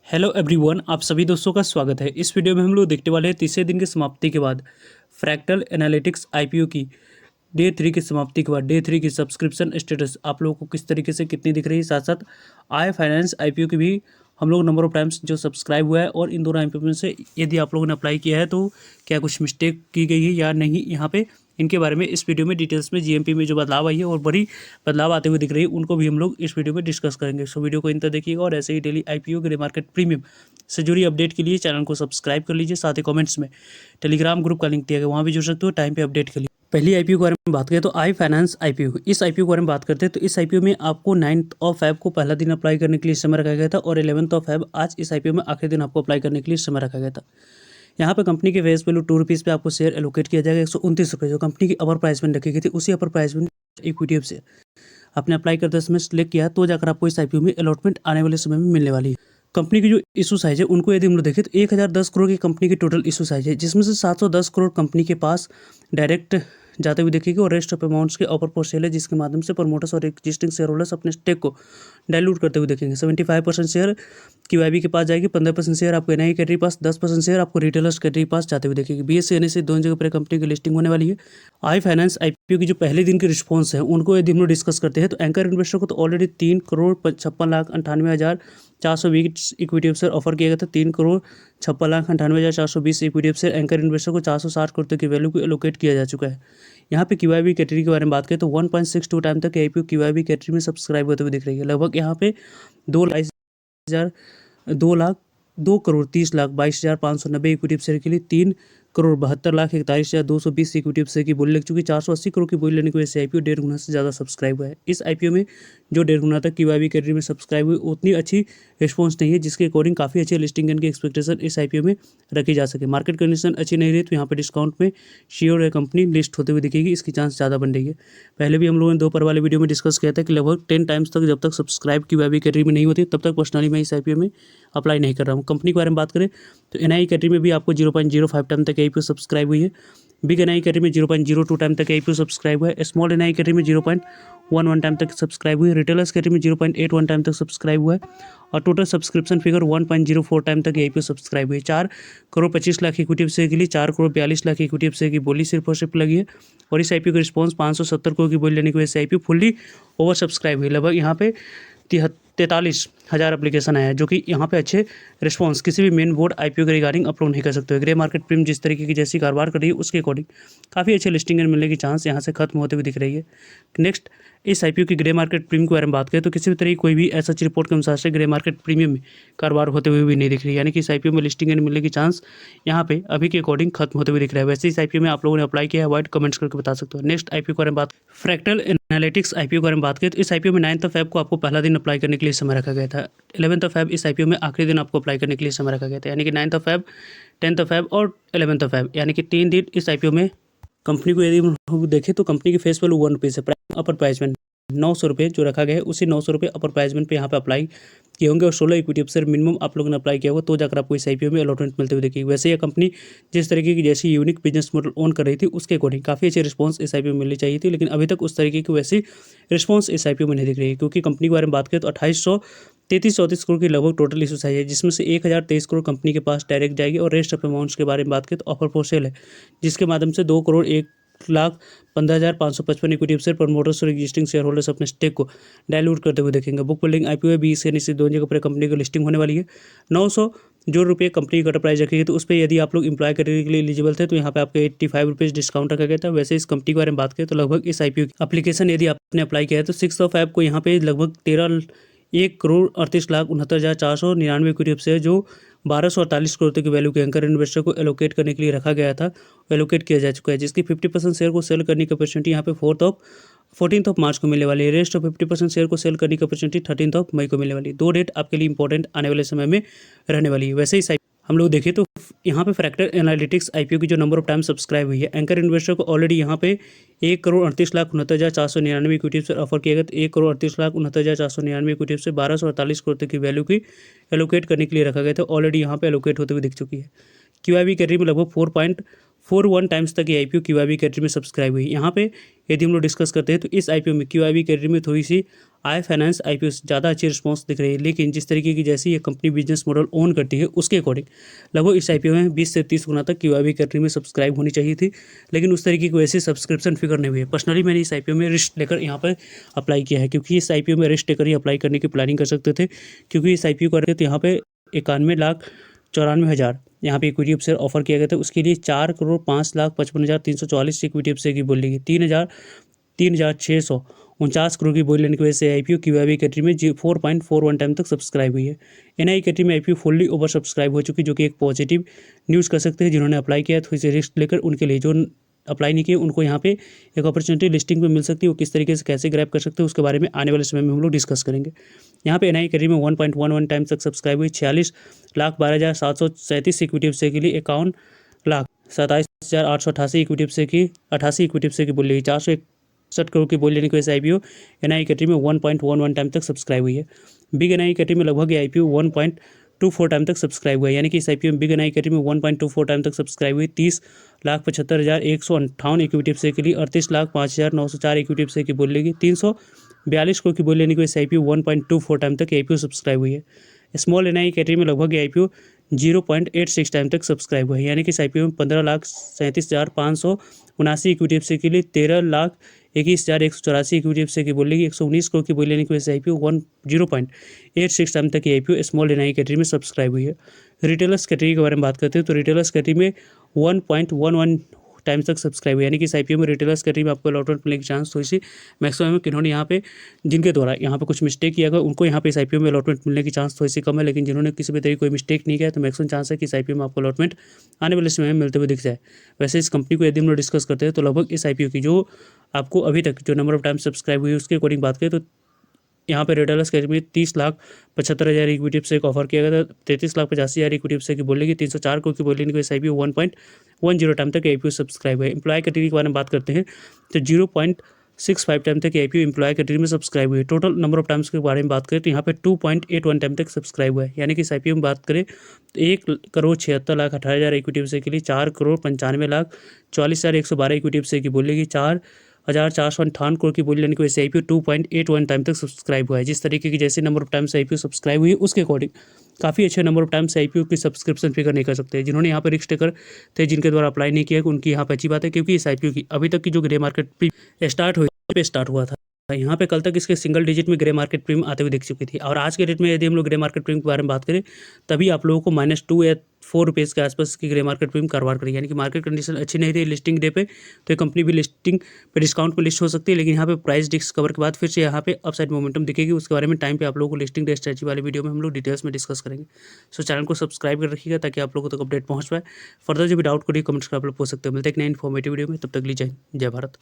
Hello everyone, आप सभी दोस्तों का स्वागत है। इस वीडियो में हम लोग देखने वाले हैं तीसरे दिन की समाप्ति के बाद फ्रैक्टल एनालिटिक्स आईपीओ की डे 3 की समाप्ति के बाद डे 3 की सब्सक्रिप्शन स्टेटस आप लोगों को किस तरीके से कितनी दिख रही है। साथ साथ आई फाइनेंस आईपीओ की भी हम लोग नंबर ऑफ टाइम्स जो सब्सक्राइब हुआ है और इन दोनों आईपीओ में से यदि आप लोगों ने अप्लाई किया है तो क्या कुछ मिस्टेक की गई है या नहीं, यहाँ पे इनके बारे में इस वीडियो में डिटेल्स में जीएमपी में जो बदलाव आई है और बड़ी बदलाव आते हुए दिख रही है उनको भी हम लोग इस वीडियो में डिस्कस करेंगे। सो वीडियो को इन तक देखिएगा और ऐसे ही daily IPO grey market premium से जुड़ी अपडेट के लिए चैनल को सब्सक्राइब कर लीजिए। साथ ही कमेंट्स में टेलीग्राम ग्रुप का लिंक दिया गया, वहाँ भी जुड़ सकते हो टाइम पे अपडेट के लिए। पहली आईपीओ के बारे में बात करें तो आई फाइनेंस आईपीओ, इस आईपीओ के बारे में बात करते हैं तो इस आईपीओ में आपको 9 फेब को पहला दिन अप्लाई करने के लिए समय रखा गया था और 11 फेब आज इस आईपीओ में आखिरी दिन आपको अप्लाई करने के लिए समय रखा गया था। यहाँ पे कंपनी के फेस वैल्यू ₹2 पे आपको शेयर एलोकेट किया जाएगा। ₹129 जो कंपनी की अपर प्राइस में रखी गई थी उसी अपर प्राइस में इक्विटी से आपने अप्लाई करते समय सिलेक्ट किया तो जाकर आपको इस आईपीओ में अलॉटमेंट आने वाले समय में मिलने वाली है। कंपनी की जो इशू साइज है उनको यदि हम लोग देखें तो 1010 करोड़ की कंपनी की टोटल इशू साइज है, जिसमें से 710 करोड़ कंपनी के पास डायरेक्ट जाते हुए देखेगी और रेस्ट ऑफ अमाउंट्स के ऑफर फॉर सेल है, जिसके माध्यम से प्रमोटर्स और एग्जिस्टिंग शेयर होल्डर्स अपने स्टेक को डाइल्यूट करते हुए देखेंगे। 75% शेयर क्यूआईबी के पास जाएगी, 15% शेयर आपको एनआई कैटेगरी पास, 10% शेयर आपको रिटेलर्स कैटेगरी पास जाते हुए देखेंगे। बीएसई एनएसई दोनों जगह पर कंपनी की लिस्टिंग होने वाली है। आई फाइनेंस आईपीओ की जो पहले दिन की रिस्पॉन्स है उनको यदि हम लोग डिस्कस करते हैं तो एंकर इन्वेस्टर को तो ऑलरेडी 3,56,98,420 इक्विटी ऑफर ऑफर किया गया था। 3,56,98,420 इक्विटी ऑफर एंकर इन्वेस्टर को 460 करोड़ तक की वैल्यू को एलोकेट किया जा चुका है। यहाँ पे क्यूआईबी कैटेगरी के बारे में बात करें तो 1.62 टाइम तक आईपीओ क्यूआईबी कैटेगरी में सब्सक्राइब होते हुए दिख रही है। लगभग यहाँ पे 2,30,22,590 इक्विटी शेयर के लिए 3,72,41,220 इक्विटी शेयर की बोली लग चुकी है। 480 करोड़ की बोली लेने की वजह से आईपीओ 1.5 गुना से ज़्यादा सब्सक्राइब हुआ है। इस आईपीओ में जो 1.5 गुना तक क्यूआईबी कैटेगरी में सब्सक्राइब हुई उतनी अच्छी रिस्पॉन्स नहीं है, जिसके अकॉर्डिंग काफ़ी अच्छी लिस्टिंग की एक्सपेक्टेशन इस आईपीओ में रखी जा सके। मार्केट कंडीशन अच्छी नहीं रही तो यहाँ पे डिस्काउंट में श्योर है कंपनी लिस्ट होते हुए दिखेगी, इसकी चांस ज़्यादा बन रही है। पहले भी हम लोगों ने दोपहर वाले वीडियो में डिस्कस किया था कि लगभग 10 टाइम्स तक जब तक सब्सक्राइब क्यूआईबी कैटेगरी में नहीं होती तब तक पर्सनली मैं इस आईपीओ में अप्लाई नहीं कर रहा हूँ। कंपनी के बारे में बात करें तो एनआई कैटेगरी में भी आपको 0.05 टाइम तक आईपीओ सब्सक्राइब हुई है। बिग एनआई कैटेगरी में 0.02 टाइम तक आईपीओ सब्सक्राइब हुआ है। स्मॉल एनआई कैटेगरी में 0.11 टाइम तक सब्सक्राइब हुई है। रिटेलर्स कैटेगरी में 0.81 टाइम तक सब्सक्राइब हुआ है और टोटल सब्सक्रिप्शन फिगर 1.04 टाइम तक आईपीओ सब्सक्राइब हुई है। 4,25,00,000 इक्विटी शेयर के लिए 4,42,00,000 इक्विटी शेयर की बोली सिर्फ और सिर्फ लगी है और इस आईपीओ का रिस्पॉन्स 570 करोड़ की बोली लेने की वजह से आईपीओ फुल्ली ओवर सब्सक्राइब हुई। लगभग यहाँ पे 43,000 एप्लीकेशन आया है, जो कि यहाँ पे अच्छे रिस्पांस किसी भी मेन बोर्ड आईपीओ के रिगार्डिंग अपलोड नहीं कर सकते हो। ग्रे मार्केट प्रीमियम जिस तरीके की जैसी कारोबार कर रही है उसके अकॉर्डिंग काफ़ी अच्छे लिस्टिंग मिलने की चांस यहाँ से खत्म होते हुए दिख रही है। नेक्स्ट, इस आईपीओ की ग्रे मार्केट प्रीमियम के बारे में बात करें तो किसी भी तरह की कोई भी एसएच रिपोर्ट के अनुसार से ग्रे मार्केट प्रीमियम में कारोबार होते हुए भी नहीं दिख रही, यानी कि इस आईपीओ में लिस्टिंग मिलने की चांस यहाँ पे अभी के अकॉर्डिंग खत्म होते हुए दिख रहा है। वैसे इस आईपीओ में आप लोगों ने अप्लाई किया है, वाइट कमेंट्स करके बता सकते हो। नेक्स्ट आईपीओ के बारे में बात, फ्रैक्टल एनालिटिक्स आईपीओ के बारे में बात करें तो इस आईपीओ में 9 फेब को आपको पहला दिन अप्लाई करने के लिए समय रखा गया था। 11 फेब इस आईपीओ में आखिरी दिन आपको अप्लाई करने के लिए समय रखा गया था, यानी कि 9 फेब, 10 फेब और 11 फेब, यानी कि 3 दिन इस आईपीओ में कंपनी को यदि हम देखें तो कंपनी की फेस वैल्यू ₹1 है। अपर प्राइस में ₹900 जो रखा गया है उसी ₹900 अपर प्राइस पे यहाँ पे अप्लाई किए होंगे और 16 इक्विटी ऑफर मिनिमम आप लोगों ने अप्लाई किया होगा तो जाकर आपको इस आईपीओ में अलॉटमेंट मिलते हुए देखिए। वैसे यह कंपनी जिस तरीके की जैसी यूनिक बिजनेस मॉडल ऑन कर रही थी उसके अकॉर्डिंग काफ़ी अच्छी रिस्पांस इस आईपीओ में मिलनी चाहिए थी, लेकिन अभी तक उस तरीके की वैसी रिस्पांस इस आईपीओ में नहीं दिख रही है। क्योंकि कंपनी के बारे में बात करें तो 2833-34 करोड़ की लगभग टोटल इशू साइज है, जिसमें से 1023 करोड़ कंपनी के पास डायरेक्ट जाएगी और रेस्ट ऑफ अमाउंट्स के बारे में बात करें तो ऑफर फॉर सेल है, जिसके माध्यम से 2,01,15,555 इक्विटी शेयर प्रमोटर्स और एग्जिस्टिंग शेयर होल्डर्स अपने स्टेक को डाइल्यूट करते हुए देखेंगे। बुक बिल्डिंग आईपीओ बीस से निश्चित दोनों जगह पर कंपनी की लिस्टिंग होने वाली है। 900 जो रुपये कंपनी की कटर प्राइस रखी है तो उस पर यदि आप लोग इंप्लॉय कैटेगरी के लिए एलिजिबल थे तो यहाँ पे आपको ₹85 डिस्काउंट रखा गया था। वैसे इस कंपनी के बारे में बात करें तो लगभग इस आईपीओ की एप्लीकेशन यदि आपने अप्लाई किया है तो 6 फेब को यहाँ पे लगभग 1,38,69,499 इक्विटी शेयर जो 1,248 करोड़ तक की वैल्यू के एंकर इन्वेस्टर को एलोकेट करने के लिए रखा गया था, एलोकेट किया जा चुका है, जिसकी 50% शेयर को सेल करने की अपॉर्चुनिटी यहाँ पे 14 मार्च को मिलने वाली है। रेस्ट ऑफ 50% शेयर को सेल करने की अपॉर्चुनिटी 13 मई को मिलने वाली है। 2 डेट आपके लिए इंपॉर्टेंट आने वाले समय में रहने वाली है। वैसे ही हम लोग देखें तो यहाँ पे फ्रैक्टल एनालिटिक्स आईपीओ की जो नंबर ऑफ टाइम सब्सक्राइब हुई है, एंकर इन्वेस्टर को ऑलरेडी यहाँ पे 1,38,69,499 इक्विटी से ऑफर किया गया। 1,38,69,499 इक्विटी से 1,248 करोड़ तक की वैल्यू की एलोकेट करने के लिए रखा गया था, ऑलरेडी यहाँ पे एलोकेट होते हुए दिख चुकी है। क्यूआईबी कैटेगरी में लगभग 41 टाइम्स तक ये आईपीओ क्यूआईबी कैटेगरी में सब्सक्राइब हुई। यहाँ पे यदि हम लोग डिस्कस करते हैं तो इस आईपीओ में क्यूआईबी कैटेगरी में थोड़ी सी आई फाइनेंस आईपीओ से ज़्यादा अच्छी रिस्पॉन्स दिख रही है, लेकिन जिस तरीके की जैसे ये कंपनी बिजनेस मॉडल ओन करती है उसके अकॉर्डिंग लगभग इस आईपीओ में 20 से 30 गुना तक क्यूआईबी कैटेगरी में सब्सक्राइब होनी चाहिए थी, लेकिन उस तरीके की वैसे सब्सक्रिप्शन फिगर नहीं हुई है। पर्सनली मैंने इस आईपीओ में रिस्क लेकर यहाँ पर अप्लाई किया है, क्योंकि इस आईपीओ में रिस्क लेकर ही अप्लाई करने की प्लानिंग कर सकते थे, क्योंकि इस आईपीओ का तो यहाँ पे 91,94,000 यहाँ पे इक्विटी शेयर ऑफर किया गया था। उसके लिए 4,05,55,344 इक्विटी शेयर की बोली गई, 3,649 करोड़ की बोली लेने की वजह से आईपीओ क्यूआईबी कैटेगरी में 4.41 टाइम तक सब्सक्राइब हुई है। एनआई कैटेगरी में आईपीओ फुल्ली ओवर सब्सक्राइब हो चुकी, जो कि एक पॉजिटिव न्यूज़ कर सकते हैं। जिन्होंने अप्लाई किया थोड़ी सी रिस्क लेकर, उनके लिए जो अप्लाई नहीं किए उनको यहाँ पे एक अपॉर्चुनिटी लिस्टिंग में मिल सकती है। वो किस तरीके से कैसे ग्रैब कर सकते हैं उसके बारे में आने वाले समय में हम लोग डिस्कस करेंगे। यहाँ पे एनआई कैटेगरी में 1.11 टाइम तक सब्सक्राइब हुई। 46,12,737 इक्विटी शेयर के लिए 51,27,888 इक्विटी शेयर की 88 इक्विटी शेयर की बोली गई। 461 करोड़ की बोली लेने की वजह से आईपीओ एनआई कैटेगरी में 1.11 टाइम तक सब्सक्राइब हुई है। बिग एनआई कैटेगरी में लगभग आईपीओ 1.24 टाइम तक सब्सक्राइब हुआ है, यानी कि इस आईपीओ में बिग एनआई कैटेगरी में 1.24 टाइम तक सब्सक्राइब हुई। 30,75,158 इक्विटी शेयर के लिए 38,05,904 इक्विटी शेयर की बोली लेगी। 342 करोड़ की बोली लेने की वजह से आईपीओ 1.24 टाइम तक आईपीओ सब्सक्राइब हुई है। स्मॉल एनआई कैटेगरी में लगभग आईपीओ 0.86 टाइम तक सब्सक्राइब हुआ है, यानी कि इस आईपीओ में 15,37,579 इक्विटी शेयर के लिए 13,21,184 इक्विटी शेयर की बोली लेगी। 119 करोड़ की बोली लेने की वजह से आईपीओ 0.86 टाइम तक आईपीओ स्मॉल एनआई कैटेगरी में सब्सक्राइब हुई है। रिटेलर्स कैटेगरी के बारे में बात करते हैं तो रिटेलर्स कैटेगरी में 1.11 टाइम्स तक सब्सक्राइब हुआ, यानी कि इस आईपीओ में रिटेलर्स कैटेगरी में आपको अलॉटमेंट मिलने की चांस थोड़ी सी मैक्सिमम है। किन्होंने यहाँ पे जिनके द्वारा यहाँ पे कुछ मिस्टेक किया गया उनको यहाँ पे इस आईपीओ में अलॉटमेंट मिलने की चांस थोड़ी सी कम है, लेकिन जिन्होंने किसी भी तरीके कोई मिस्टेक नहीं किया तो मैक्सिमम चांस है कि इस आईपीओ में आपको अलॉटमेंट आने वाले समय में मिलते हुए दिख जाए। वैसे इस कंपनी को यदि हम लोग डिस्कस करते हैं तो लगभग इस आईपीओ की जो आपको अभी तक जो नंबर ऑफ टाइम सब्सक्राइब हुई उसके अकॉर्डिंग बात करें तो यहाँ पे रिटेलर्स कैटेगरी में 30,75,000 इक्विटी शेयर ऑफर किया गया था। 33,85,000 इक्विटी शेयर की बोली गई। 304 करोड़ की बोली लेने की वजह से आईपीओ 1.10 टाइम तक आईपीओ सब्सक्राइब है। एम्प्लॉय कैटेगरी के बारे में बात करते हैं तो 0.65 टाइम तक आईपीओ एम्प्लॉय कैटेगरी में सब्सक्राइब हुई। टोटल नंबर ऑफ टाइम्स के बारे में बात करें तो यहाँ पे 2.81 टाइम तक सब्सक्राइब हुआ है, यानी कि इस आईपीओ में बात करें तो 1,76,18,000 इक्विटी शेयर के लिए 4,95,44,112 इक्विटी शेयर की बोली गई। 4,458 करोड़ की बोली लेने की वजह से आईपीओ 2.81 टाइम तक सब्सक्राइब हुआ है। जिस तरीके की जैसे number of times IPO subscribe हुई उसके अकॉर्डिंग काफ़ी अच्छे नंबर ऑफ टाइम्स आईपीओ की सब्सक्रिप्शन फिगर नहीं कर सकते। जिन्होंने यहाँ पर रिस्क टेकर थे जिनके द्वारा अप्लाई नहीं किया उनकी यहाँ पर अच्छी बात है, क्योंकि इस आईपीओ की अभी तक की जो ग्रे मार्केट स्टार्ट हुई पे स्टार्ट हुआ था। यहाँ पे कल तक इसके सिंगल डिजिट में ग्रे मार्केट प्रीमियम आते हुए दिख चुकी थी, और आज के डेट में यदि हम लोग ग्रे मार्केट प्रीमियम के बारे में बात करें तभी आप लोगों को -2 या 4 रुपीज़ के आसपास की ग्रे मार्केट प्रीमियम कारोबार करेगी, यानी कि मार्केट कंडीशन अच्छी नहीं रही लिस्टिंग डे पे तो ये कंपनी भी लिस्टिंग पे डिस्काउंट पे लिस्ट हो सकती है। लेकिन यहाँ पे प्राइस डिस्कवर के बाद फिर से यहाँ पे अपसाइड मोमेंटम दिखेगी, उसके बारे में टाइम पे आप लोगों को लिस्टिंग डे स्ट्रेटजी वाले वीडियो में हम लोग डिटेल्स में डिस्कस करेंगे। सो चैनल को सब्सक्राइब कर रखिएगा ताकि आप लोगों तक अपडेट पहुँच पाए। फर्दर जो भी डाउट करिए कमेंट्स कर आप लोग पूछ सकते हो। मिलते हैं एक नए इन्फॉर्मेटिव वीडियो में, तब तक के लिए जय भारत।